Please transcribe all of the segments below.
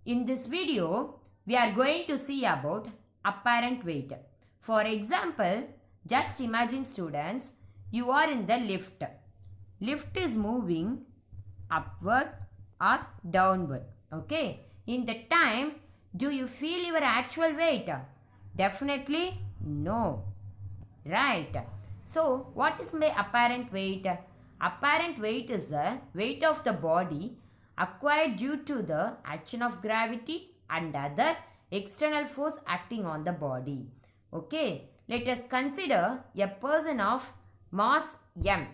In this video, we are going to see about apparent weight. For example, just imagine students, you are in the lift. Lift is moving upward or downward. Okay. In the time, do you feel your actual weight? Definitely no. Right. So, what is my apparent weight? Apparent weight is the weight of the body acquired due to the action of gravity and other external force acting on the body. Okay, let us consider a person of mass m.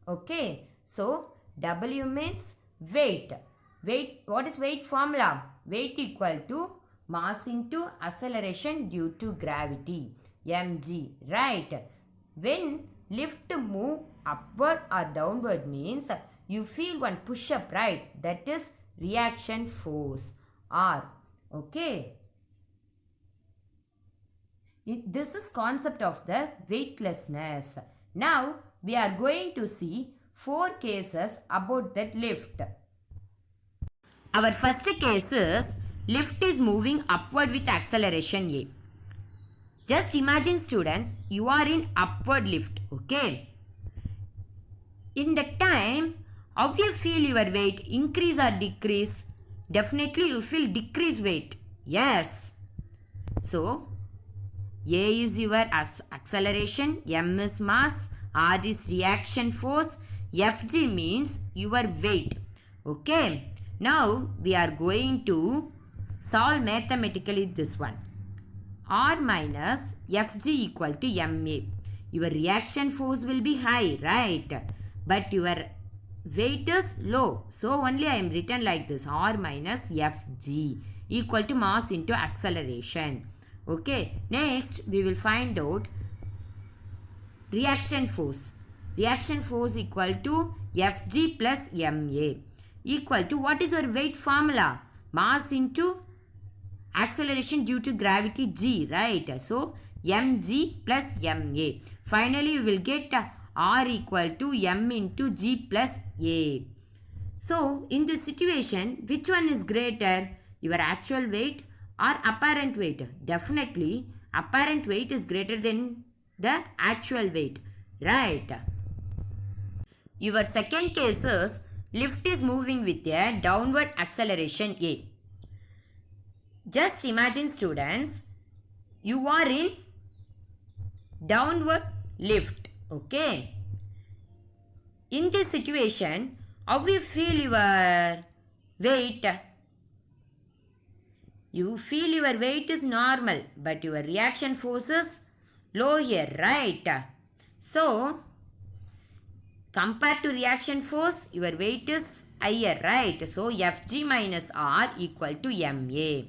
Okay, so W means weight. Weight, what is weight formula? Weight equal to mass into acceleration due to gravity, mg, right? When lift move upward or downward means you feel one push up, right? That is reaction force, R. Okay. This is concept of the weightlessness. Now we are going to see 4 cases about that lift. Our first case is lift is moving upward with acceleration A. Just imagine students, you are in upward lift, okay? In the time, how you feel your weight, increase or decrease? Definitely you feel decrease weight, yes. So, A is your acceleration, M is mass, R is reaction force, Fg means your weight, okay? Now, we are going to solve mathematically this one. R minus Fg equal to Ma. Your reaction force will be high, right? But your weight is low. So only I am written like this. R minus Fg equal to mass into acceleration. Okay. Next, we will find out reaction force. Reaction force equal to Fg plus Ma equal to what is your weight formula? Mass into acceleration due to gravity g, right? So mg plus ma. Finally we will get r equal to m into g plus a. So in this situation, which one is greater, your actual weight or apparent weight? Definitely apparent weight is greater than the actual weight, right? Your second case is lift is moving with a downward acceleration a. Just imagine students, you are in downward lift, okay? In this situation, how you feel your weight? You feel your weight is normal, but your reaction force is low here, right? So, compared to reaction force, your weight is higher, right? So, Fg minus R equal to Ma.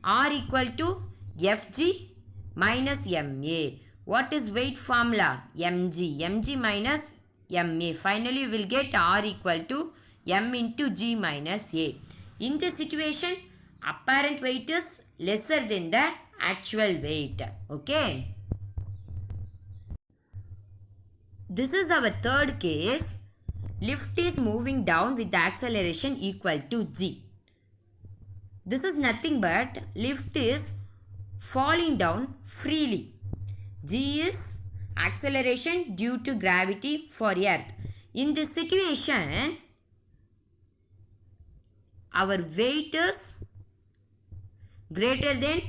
R equal to Fg minus Ma. What is weight formula? Mg. Mg minus Ma. Finally, we will get R equal to M into G minus A. In this situation, apparent weight is lesser than the actual weight. Okay. This is our third case. Lift is moving down with the acceleration equal to G. This is nothing but lift is falling down freely. G is acceleration due to gravity for earth. In this situation, our weight is greater than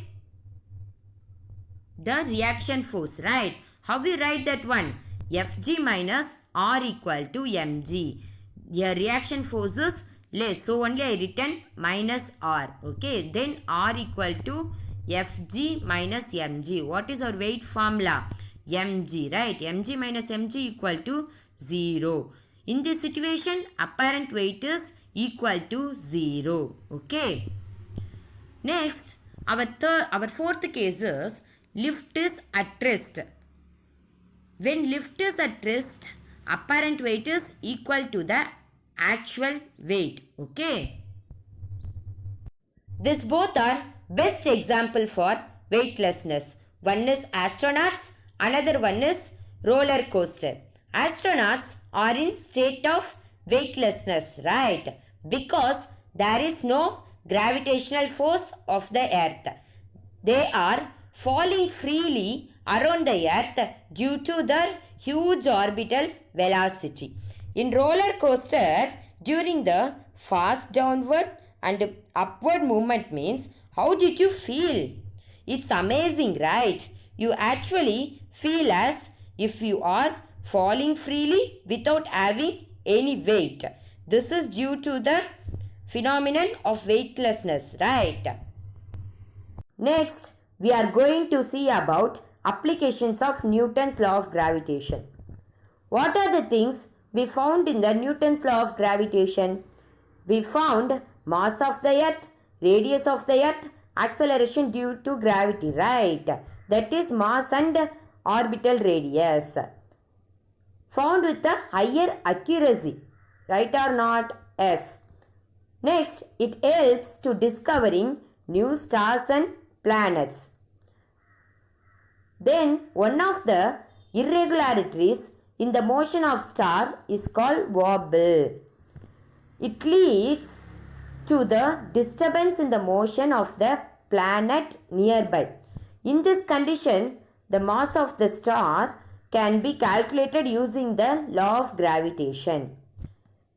the reaction force, right? How we write that one? Fg minus R equal to mg. Your reaction force is less, so only I written minus R. Okay, then R equal to Fg minus mg. What is our weight formula? Mg, right? Mg minus mg equal to 0. In this situation, apparent weight is equal to 0. Okay. Next, our fourth case is lift is at rest. When lift is at rest, apparent weight is equal to the actual weight. Okay. This both are best example for weightlessness. One is astronauts, another one is roller coaster. Astronauts are in state of weightlessness, right? Because there is no gravitational force of the earth. They are falling freely around the earth due to their huge orbital velocity. In roller coaster, during the fast downward and upward movement means, how did you feel? It's amazing, right? You actually feel as if you are falling freely without having any weight. This is due to the phenomenon of weightlessness, right? Next, we are going to see about applications of Newton's law of gravitation. What are the things we found in the Newton's law of gravitation? We found mass of the earth, radius of the earth, acceleration due to gravity, right? That is mass and orbital radius. Found with a higher accuracy, right or not? Yes. Next, it helps to discovering new stars and planets. Then, one of the irregularities in the motion of star is called wobble. It leads to the disturbance in the motion of the planet nearby. In this condition, the mass of the star can be calculated using the law of gravitation.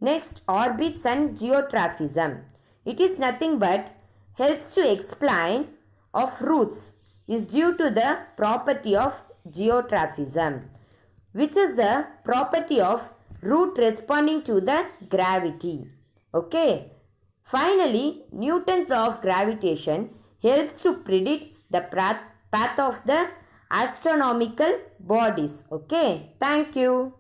Next, orbits and geotraphism. It is nothing but helps to explain of roots is due to the property of geotraphism, which is the property of root responding to the gravity. Okay. Finally, Newton's law of gravitation helps to predict the path of the astronomical bodies. Okay. Thank you.